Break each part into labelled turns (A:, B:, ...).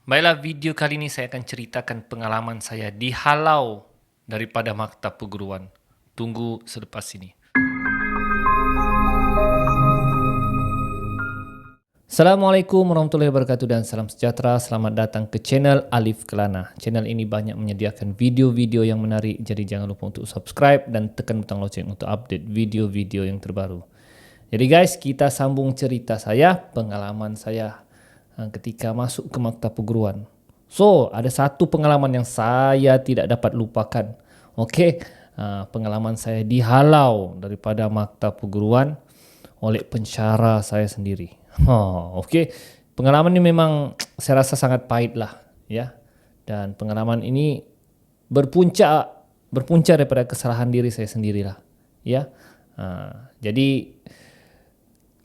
A: Baiklah, video kali ini saya akan ceritakan pengalaman saya dihalau daripada maktab perguruan. Tunggu selepas ini. Assalamualaikum warahmatullahi wabarakatuh dan salam sejahtera. Selamat datang ke channel Alif Kelana. Channel ini banyak menyediakan video-video yang menarik, jadi jangan lupa untuk subscribe dan tekan butang loceng untuk update video-video yang terbaru. Jadi guys, kita sambung cerita saya, pengalaman saya ketika masuk ke maktab perguruan. So, ada satu pengalaman yang saya tidak dapat lupakan. Okey, pengalaman saya dihalau daripada maktab perguruan oleh pensyarah saya sendiri. Okey, pengalaman ini memang saya rasa sangat pahit lah, ya. Dan pengalaman ini berpunca daripada kesalahan diri saya sendirilah, ya. Jadi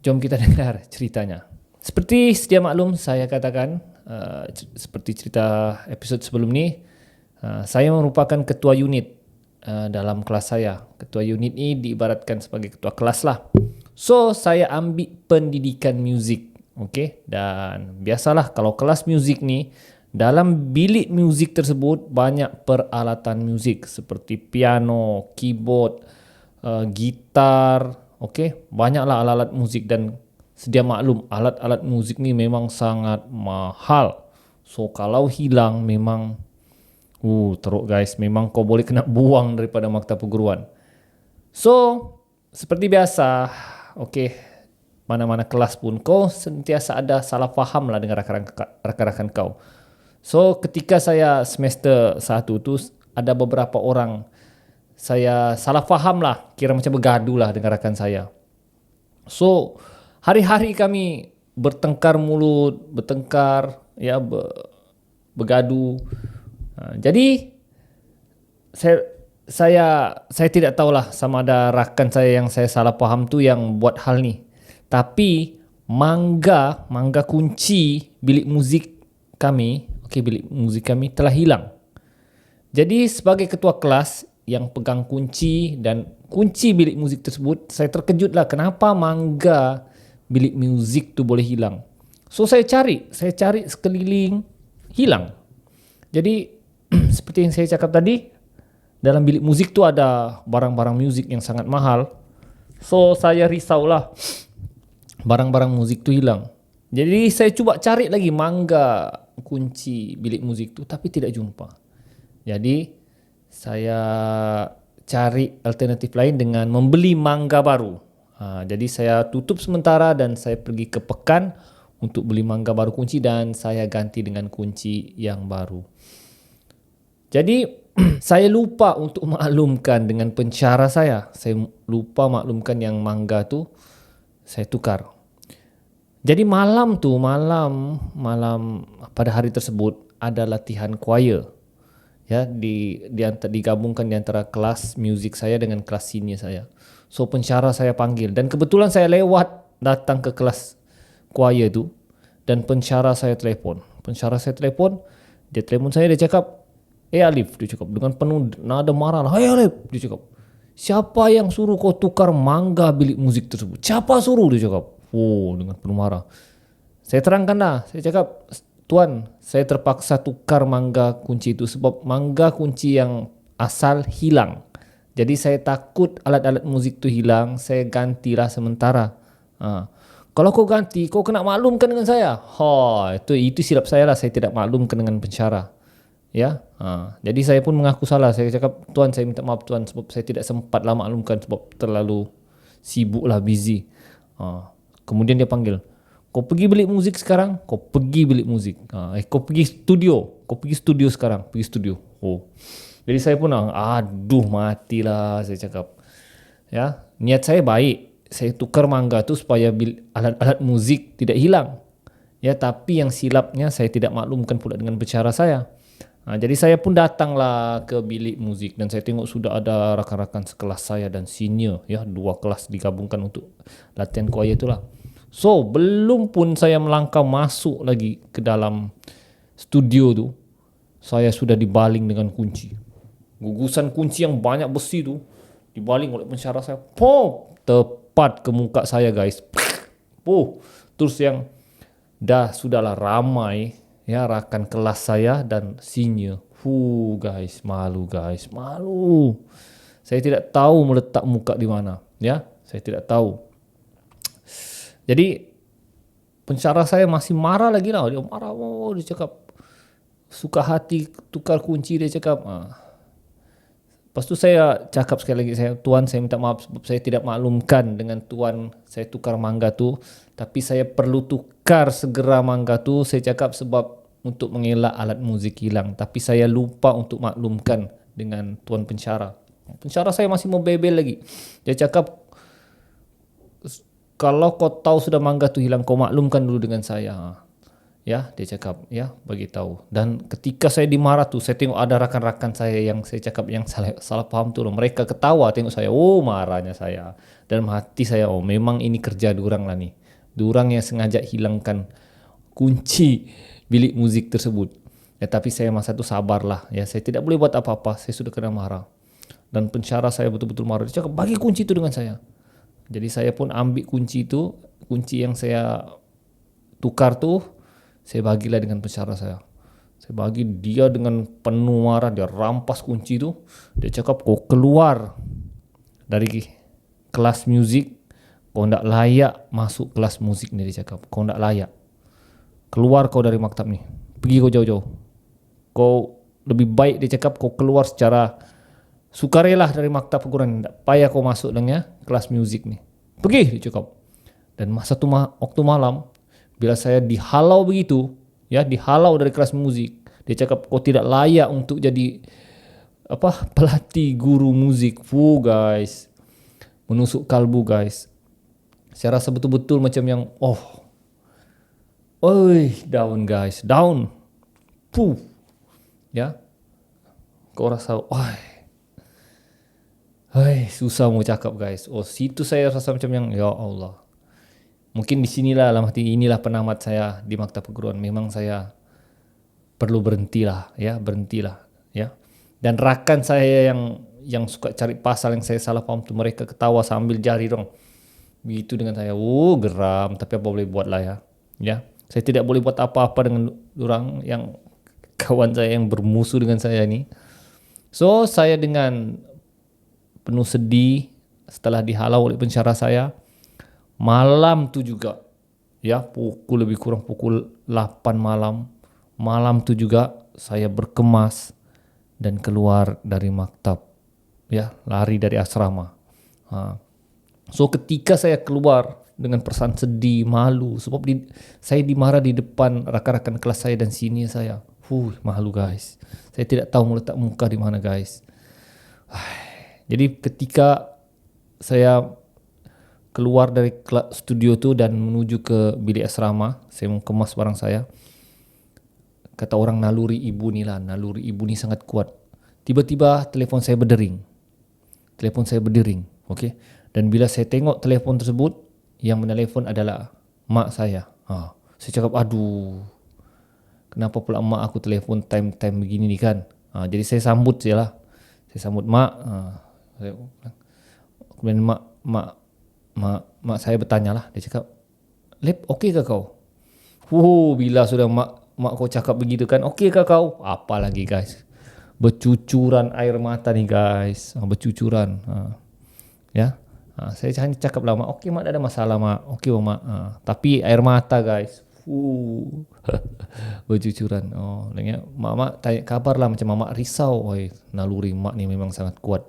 A: jom kita dengar ceritanya. Seperti sedia maklum saya katakan, seperti cerita episod sebelum ni, saya merupakan ketua unit dalam kelas saya. Ketua unit ini diibaratkan sebagai ketua kelas lah. So, saya ambil pendidikan muzik. Okay? Dan biasalah kalau kelas muzik ni, dalam bilik muzik tersebut banyak peralatan muzik seperti piano, keyboard, gitar. Okay? Banyaklah alat-alat muzik dan sedia maklum, alat-alat muzik ni memang sangat mahal. So, kalau hilang memang teruk guys. Memang kau boleh kena buang daripada maktab perguruan. So, seperti biasa, okay, mana-mana kelas pun kau sentiasa ada salah faham lah dengan rakan-rakan kau. So, ketika saya semester 1 tu, ada beberapa orang saya salah faham lah, kira macam bergaduh lah dengan rakan saya. So, hari-hari kami bertengkar mulut, bertengkar, ya, bergaduh. Jadi saya tidak tahulah sama ada rakan saya yang saya salah faham tu yang buat hal ni. Tapi mangga kunci bilik muzik kami, bilik muzik kami telah hilang. Jadi sebagai ketua kelas yang pegang kunci dan kunci bilik muzik tersebut, saya terkejutlah kenapa mangga bilik muzik tu boleh hilang. So saya cari sekeliling, hilang. Jadi seperti yang saya cakap tadi, dalam bilik muzik tu ada barang-barang muzik yang sangat mahal. So saya risaulah barang-barang muzik tu hilang. Jadi saya cuba cari lagi mangga kunci bilik muzik tu, tapi tidak jumpa. Jadi saya cari alternatif lain dengan membeli mangga baru. Jadi saya tutup sementara dan saya pergi ke Pekan untuk beli mangga baru kunci dan saya ganti dengan kunci yang baru. Jadi saya lupa untuk maklumkan dengan pensyarah saya. Saya lupa maklumkan yang mangga tu saya tukar. Jadi malam pada hari tersebut ada latihan choir. Ya, digabungkan di antara kelas muzik saya dengan kelas senior saya. So pensyarah saya panggil dan kebetulan saya lewat datang ke kelas choir tu dan pensyarah saya telefon. Dia telefon saya, dia cakap, Alif, dia cakap dengan penuh nada marah lah. Alif, dia cakap, siapa yang suruh kau tukar mangga bilik muzik tersebut? Siapa suruh, dia cakap. Dengan penuh marah. Saya terangkan lah, saya cakap, Tuan, saya terpaksa tukar mangga kunci itu sebab mangga kunci yang asal hilang. Jadi saya takut alat-alat muzik tu hilang, saya gantilah sementara. Kalau kau ganti, kau kena maklumkan dengan saya. Itu silap saya lah, saya tidak maklumkan dengan pensyarah. Ya, jadi saya pun mengaku salah. Saya cakap, Tuan, saya minta maaf Tuan sebab saya tidak sempatlah maklumkan sebab terlalu sibuklah, busy. Kemudian dia panggil, kau pergi bilik muzik sekarang, kau pergi bilik muzik. Kau pergi studio sekarang, pergi studio. Jadi saya pun aduh matilah, saya cakap. Ya, niat saya baik. Saya tukar mangga tu supaya alat-alat muzik tidak hilang. Ya, tapi yang silapnya saya tidak maklumkan pula dengan pensyarah saya. Jadi saya pun datanglah ke bilik muzik dan saya tengok sudah ada rakan-rakan sekelas saya dan senior, ya, 2 kelas digabungkan untuk latihan choir itulah. So, belum pun saya melangkah masuk lagi ke dalam studio tu, saya sudah dibaling dengan kunci. Gugusan kunci yang banyak besi tu dibaling oleh pensyarah saya. Tepat ke muka saya guys. Terus yang sudahlah ramai, ya, rakan kelas saya dan senior. Guys, malu guys, malu. Saya tidak tahu meletak muka di mana, ya. Saya tidak tahu. Jadi pensyarah saya masih marah lagi lah. Dia marah, dia cakap suka hati tukar kunci, dia cakap. Lepas tu saya cakap sekali lagi, Tuan saya minta maaf sebab saya tidak maklumkan dengan Tuan saya tukar mangga tu. Tapi saya perlu tukar segera mangga tu. Saya cakap sebab untuk mengelak alat muzik hilang. Tapi saya lupa untuk maklumkan dengan Tuan pensyarah. Pensyarah saya masih mau bebel lagi. Dia cakap, kalau kau tahu sudah mangga tu hilang, kau maklumkan dulu dengan saya. Ya, dia cakap, ya, bagi tahu. Dan ketika saya dimarah tu, saya tengok ada rakan-rakan saya yang saya cakap yang salah paham tu, mereka ketawa tengok saya. Marahnya saya. Dalam hati saya, memang ini kerja diorang lah ni. Diorang yang sengaja hilangkan kunci bilik muzik tersebut. Ya, tapi saya masa tu sabarlah. Ya, saya tidak boleh buat apa-apa. Saya sudah kena marah. Dan pensyarah saya betul-betul marah. Dia cakap, bagi kunci itu dengan saya. Jadi saya pun ambil kunci itu, kunci yang saya tukar tu, saya bagilah dengan pensyarah saya. Saya bagi dia dengan penuh marah, dia rampas kunci tu. Dia cakap, kau keluar dari kelas muzik, kau tidak layak masuk kelas muzik ni, dia cakap. Kau tidak layak. Keluar kau dari maktab ni. Pergi kau jauh-jauh. Kau lebih baik, dia cakap, kau keluar secara sukarela dari maktab perguruan. Tak payah kau masuk dengan kelas muzik ni. Pergi, dia cakap. Dan masa tu waktu malam, bila saya dihalau begitu, ya, dihalau dari kelas muzik, dia cakap kau tidak layak untuk jadi pelatih guru muzik. Guys, menusuk kalbu guys. Saya rasa betul-betul macam yang down guys, down. Ya, kau rasa susah mau cakap guys. Situ saya rasa macam yang, ya Allah. Mungkin di sinilah inilah penamat saya di maktab perguruan. Memang saya perlu berhentilah, ya. Dan rakan saya yang suka cari pasal yang saya salah paham tu, mereka ketawa sambil jari dong. Begitu dengan saya. Geram, tapi apa boleh buat lah, ya. Ya, saya tidak boleh buat apa-apa dengan orang yang kawan saya yang bermusuh dengan saya ni. So, saya dengan penuh sedih setelah dihalau oleh pensyarah saya, malam tu juga, ya, lebih kurang pukul 8 malam. Malam tu juga saya berkemas dan keluar dari maktab, ya, lari dari asrama. So ketika saya keluar dengan perasaan sedih, malu sebab saya dimarah di depan rakan-rakan kelas saya dan senior saya. Malu guys. Saya tidak tahu meletak muka di mana guys. Jadi ketika saya keluar dari studio tu dan menuju ke bilik asrama, saya mau kemas barang saya. Kata orang, naluri ibu ni sangat kuat. Tiba-tiba telefon saya berdering. Okay? Dan bila saya tengok telefon tersebut, yang menelpon adalah mak saya. Saya cakap, aduh, kenapa pula mak aku telefon time begini ni kan? Jadi saya sambut je lah. Saya sambut mak. Kemudian mak saya bertanya lah. Dia cakap, Lep, okey ke kau? Bila sudah mak kau cakap begitu kan, okey ke kau? Apa lagi guys? Bercucuran air mata ni guys. Bercucuran. Ya. Saya hanya cakap lah, mak, okey mak, tak ada masalah mak. Okey mak. Tapi air mata guys. Bercucuran. Mak tanya kabar lah, macam mak risau. Naluri mak ni memang sangat kuat.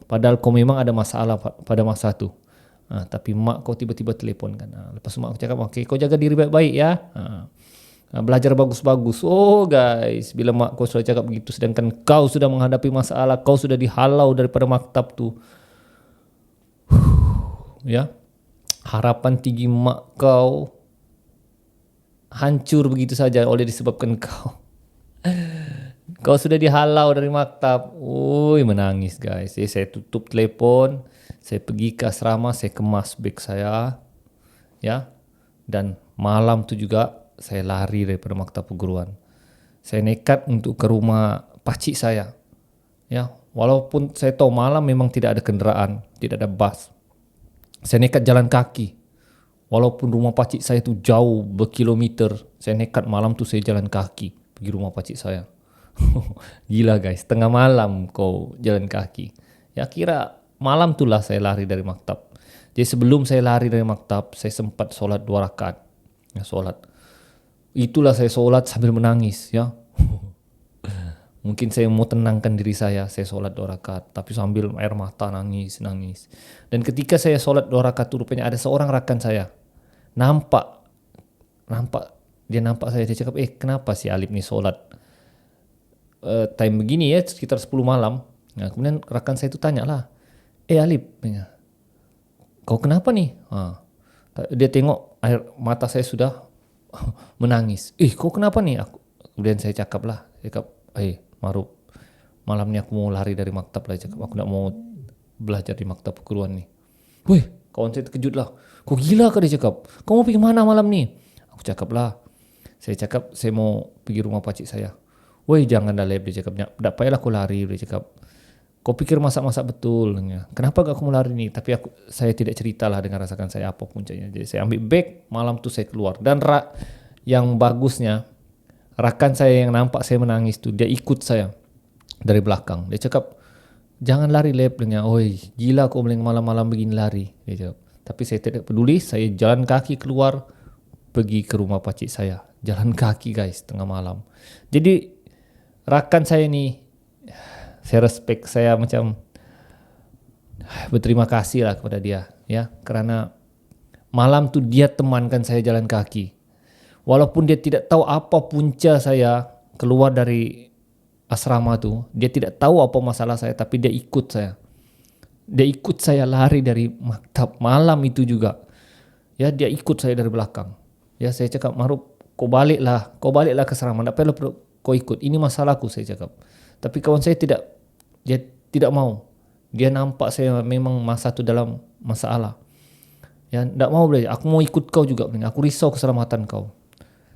A: Padahal kau memang ada masalah pada masa tu. Tapi mak kau tiba-tiba telefon kan. Lepas tu mak aku cakap, okey, kau jaga diri baik-baik ya. Belajar bagus-bagus. Guys, bila mak kau sudah cakap begitu, sedangkan kau sudah menghadapi masalah, kau sudah dihalau daripada maktab tu. Ya, harapan tinggi mak kau hancur begitu saja oleh disebabkan kau. Kau sudah dihalau dari maktab. Menangis guys. Saya tutup telefon, saya pergi ke asrama, saya kemas beg saya, ya. Dan malam tu juga saya lari daripada maktab perguruan. Saya nekat untuk ke rumah pakcik saya, ya. Walaupun saya tahu malam memang tidak ada kenderaan, tidak ada bas. Saya nekat jalan kaki. Walaupun rumah pakcik saya tu jauh berkilometer, saya nekat malam tu saya jalan kaki pergi rumah pakcik saya. Gila guys, tengah malam kau jalan kaki. Ya kira malam tu lah saya lari dari maktab. Jadi sebelum saya lari dari maktab, saya sempat solat 2 rakaat. Ya, solat. Itulah saya solat sambil menangis ya. Mungkin saya mau tenangkan diri saya solat 2 rakaat, tapi sambil air mata nangis. Dan ketika saya solat 2 rakaat itu rupanya ada seorang rakan saya. Nampak dia nampak saya, dia cakap, kenapa si Alip ni solat time begini ya, sekitar 10 malam. Nah, kemudian rakan saya itu tanya lah, Alip, kau kenapa nih? Dia tengok air mata saya sudah menangis. Kau kenapa nih? Kemudian saya cakap lah, Maruf, malam ni aku mau lari dari maktab lah. Cakap, aku nak mau belajar di maktab keguruan ni. Wih, kawan saya terkejut lah. Kau gila kah? Dia cakap, kau mau pergi mana malam ni? Aku cakap lah, saya mau pergi rumah pakcik saya. Wih, jangan dah Lep, dia cakap, tak payahlah kau lari. Dia cakap, kau pikir masak-masak betul. Kenapa gak aku mau lari ni? Tapi saya tidak ceritalah dengan rasakan saya apa puncanya. Jadi saya ambil beg, malam tu saya keluar. Dan yang bagusnya, rakan saya yang nampak saya menangis tu, dia ikut saya dari belakang. Dia cakap, jangan lari Lep. Oi, gila kau malam-malam begini lari. Dia cakap. Tapi saya tidak peduli, saya jalan kaki keluar, pergi ke rumah pakcik saya. Jalan kaki guys, tengah malam. Jadi rakan saya ni, saya respect, saya macam berterima kasih lah kepada dia. Ya, kerana malam tu dia temankan saya jalan kaki. Walaupun dia tidak tahu apa punca saya keluar dari asrama tu, dia tidak tahu apa masalah saya, tapi dia ikut saya. Dia ikut saya lari dari maktab malam itu juga. Ya, dia ikut saya dari belakang. Ya, saya cakap, Maruf, kau baliklah ke asrama, tak payah kau ikut. Ini masalahku, saya cakap. Tapi kawan saya dia tidak mau. Dia nampak saya memang masa tu dalam masalah. Ya, tak mau belajar. Aku mau ikut kau juga. Aku risau keselamatan kau.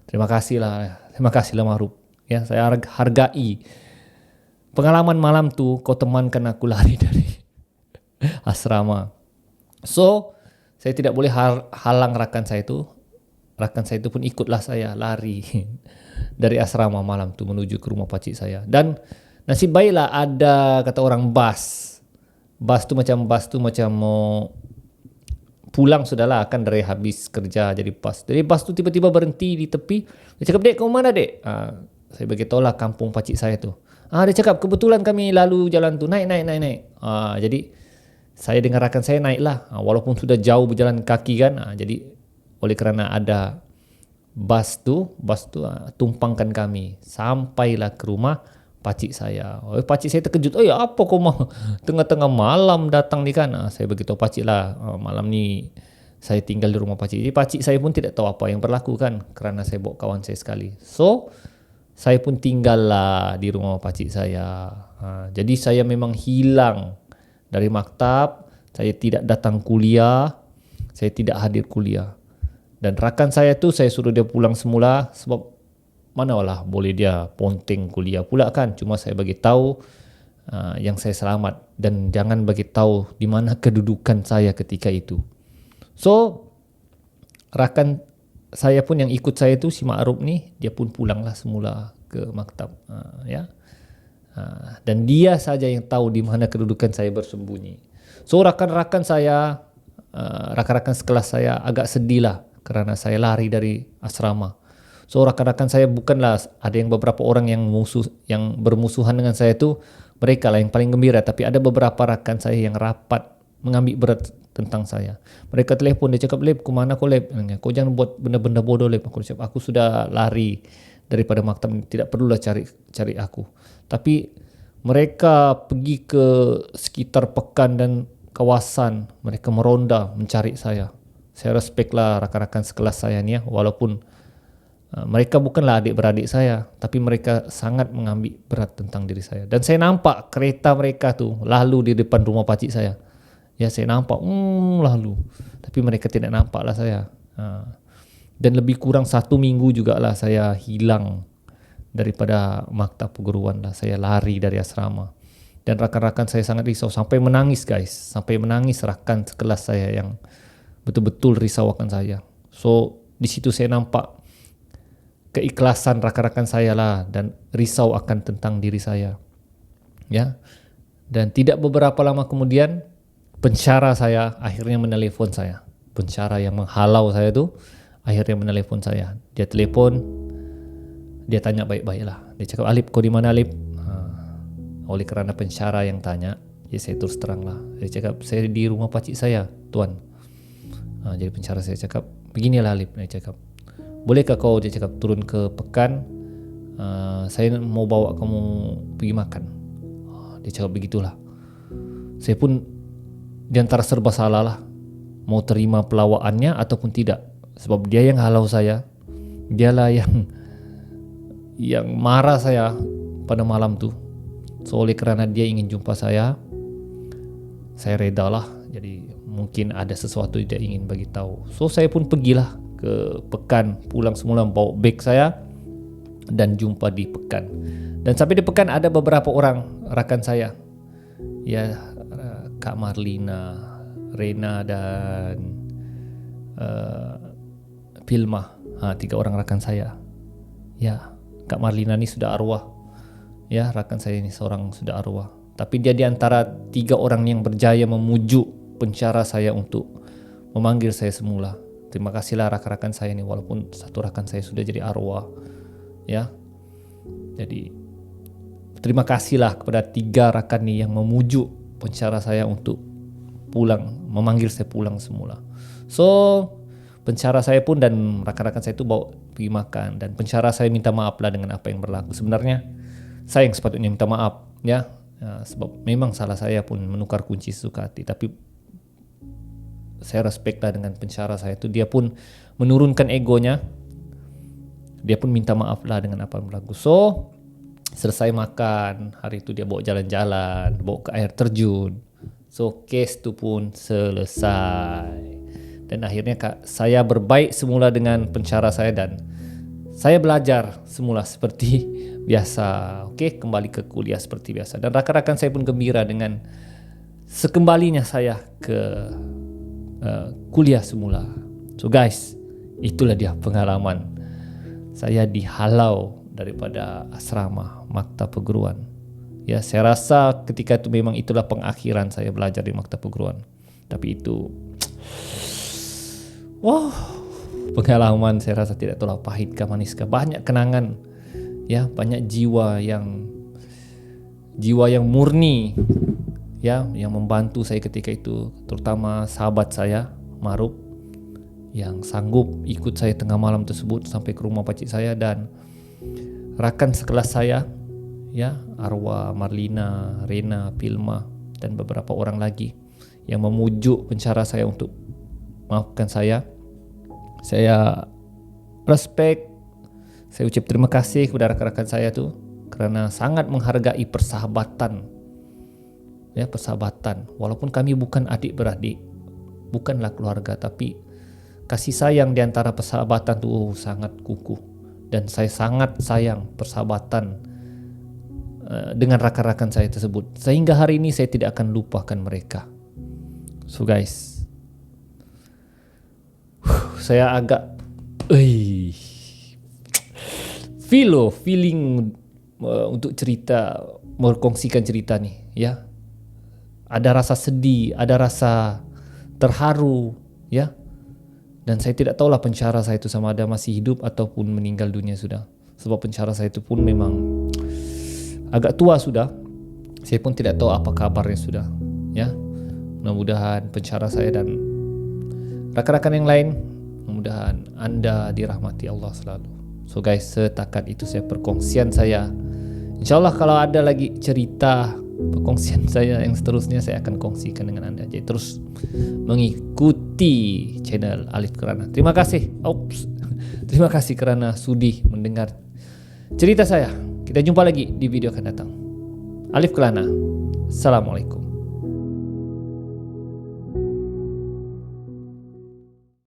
A: Terima kasihlah Maruf. Ya, saya hargai pengalaman malam tu, kau temankan aku lari dari asrama. So, saya tidak boleh halang rakan saya itu. Rakan saya itu pun ikutlah saya lari dari asrama malam tu menuju ke rumah pakcik saya. Dan nasib baiklah ada, kata orang, bas tu macam mau pulang sudahlah, kan dari habis kerja. Jadi bas tu tiba-tiba berhenti di tepi. Dia cakap, Dek, kau mana Dek? Saya beritahu lah kampung pakcik saya tu. Dia cakap, kebetulan kami lalu jalan tu, naik. Jadi saya dengan rakan saya naiklah, walaupun sudah jauh berjalan kaki kan. Jadi oleh kerana ada bas tu tumpangkan kami sampailah ke rumah pakcik saya. Pakcik saya terkejut. Apa kau mau tengah-tengah malam datang ni kan? Saya beritahu pakcik lah, malam ni saya tinggal di rumah pakcik. Jadi pakcik saya pun tidak tahu apa yang berlaku kan, kerana saya bawa kawan saya sekali. So, saya pun tinggal lah di rumah pakcik saya. Jadi saya memang hilang dari maktab. Saya tidak datang kuliah, saya tidak hadir kuliah. Dan rakan saya tu saya suruh dia pulang semula, sebab manalah boleh dia ponteng kuliah pula kan. Cuma saya bagi tahu yang saya selamat, dan jangan bagi tahu di mana kedudukan saya ketika itu. So, rakan saya pun yang ikut saya tu, si Ma'ruf ni, dia pun pulanglah semula ke maktab. Dan dia saja yang tahu di mana kedudukan saya bersembunyi. So, rakan-rakan saya, rakan-rakan sekelas saya agak sedih lah kerana saya lari dari asrama. So, rakan-rakan saya bukanlah, ada yang beberapa orang yang bermusuhan dengan saya tu, mereka lah yang paling gembira. Tapi ada beberapa rakan saya yang rapat mengambil berat tentang saya. Mereka telefon, dia cakap, Lep, ke mana kau Lep? Kau jangan buat benda-benda bodoh Lep. Aku sudah lari daripada maktab, tidak perlulah cari aku. Tapi mereka pergi ke sekitar pekan dan kawasan, mereka meronda mencari saya. Saya respect lah rakan-rakan sekelas saya ni ya, walaupun mereka bukanlah adik-beradik saya, tapi mereka sangat mengambil berat tentang diri saya. Dan saya nampak kereta mereka tu lalu di depan rumah pakcik saya. Ya, saya nampak lalu, tapi mereka tidak nampak lah saya. Dan lebih kurang 1 minggu jugalah saya hilang daripada maktab perguruan lah. Saya lari dari asrama. Dan rakan-rakan saya sangat risau, sampai menangis guys, sampai menangis rakan sekelas saya yang betul-betul risau akan saya. So di situ saya nampak keikhlasan rakan-rakan saya lah dan risau akan tentang diri saya. Ya. Dan tidak beberapa lama kemudian pensyara saya akhirnya menelpon saya. Pensyara yang menghalau saya tu akhirnya menelpon saya. Dia telepon, dia tanya baik-baik lah. Dia cakap, Alip, kau di mana Alip? Oleh kerana pensyara yang tanya, ya saya terus terang lah. Dia cakap, saya di rumah pakcik saya, tuan. Jadi pensyara saya cakap, beginilah Alip. Dia cakap, bolehkah kau, dia cakap, turun ke Pekan, saya mau bawa kamu pergi makan. Dia cakap begitulah. Saya pun di antara serba salah lah, mau terima pelawaannya ataupun tidak. Sebab dia yang halau saya, dialah yang marah saya pada malam tu. So oleh kerana dia ingin jumpa saya reda lah. Jadi mungkin ada sesuatu dia ingin bagi tahu. So saya pun pergilah ke Pekan, pulang semula bawa beg saya dan jumpa di Pekan. Dan sampai di Pekan ada beberapa orang rakan saya. Ya, Kak Marlina, Rena dan Pilma. 3 orang rakan saya. Ya, Kak Marlina ni sudah arwah. Ya, rakan saya ini seorang sudah arwah. Tapi dia di antara 3 orang yang berjaya memujuk pensyara saya untuk memanggil saya semula. Terima kasihlah rakan-rakan saya ini, walaupun satu rakan saya sudah jadi arwah. Ya. Jadi terima kasihlah kepada 3 rakan ni yang memujuk pensyara saya untuk pulang, memanggil saya pulang semula. So pensyara saya pun dan rakan-rakan saya itu bawa pergi makan, dan pensyara saya minta maaf lah dengan apa yang berlaku. Sebenarnya saya yang sepatutnya minta maaf, ya, sebab memang salah saya pun menukar kunci sesuka hati. Tapi saya respect lah dengan pensyara saya itu. Dia pun menurunkan egonya. Dia pun minta maaf lah dengan apa yang berlaku. So selesai makan, hari itu dia bawa jalan-jalan, bawa ke air terjun. So case tu pun selesai. Dan akhirnya saya berbaik semula dengan pensyara saya dan saya belajar semula seperti biasa. Okey, kembali ke kuliah seperti biasa. Dan rakan-rakan saya pun gembira dengan sekembalinya saya ke kuliah semula. So guys, itulah dia pengalaman saya dihalau daripada asrama Maktab Perguruan. Ya, saya rasa ketika itu memang itulah pengakhiran saya belajar di Maktab Perguruan. Tapi itu pengalaman saya rasa tidak tahu pahit kah manis kah. Banyak kenangan, ya, banyak jiwa yang murni, ya, yang membantu saya ketika itu, terutama sahabat saya Maruf yang sanggup ikut saya tengah malam tersebut sampai ke rumah pakcik saya, dan rakan sekelas saya, ya, arwah Marlina, Rena, Pilma dan beberapa orang lagi yang memujuk pensyara saya untuk maafkan saya. Saya respect, saya ucap terima kasih kepada rakan-rakan saya tu kerana sangat menghargai persahabatan. Ya, persahabatan. Walaupun kami bukan adik-beradik, bukanlah keluarga, tapi kasih sayang di antara persahabatan tu sangat kukuh. Dan saya sangat sayang persahabatan dengan rakan-rakan saya tersebut. Sehingga hari ini saya tidak akan lupakan mereka. So guys, saya agak feeling untuk cerita, berkongsikan cerita ni, ya. Ada rasa sedih, ada rasa terharu, ya. Dan saya tidak tahulah pensyara saya itu sama ada masih hidup ataupun meninggal dunia sudah. Sebab pensyara saya itu pun memang agak tua sudah. Saya pun tidak tahu apa kabarnya sudah, ya. Mudah-mudahan pensyara saya dan rakan-rakan yang lain, mudah-mudahan anda dirahmati Allah selalu. So guys, setakat itu saya perkongsian saya. InsyaAllah kalau ada lagi cerita perkongsian saya yang seterusnya, saya akan kongsikan dengan anda. Jadi terus mengikuti channel Alif Kelana. Terima kasih. Terima kasih kerana sudi mendengar cerita saya. Kita jumpa lagi di video akan datang. Alif Kelana. Assalamualaikum.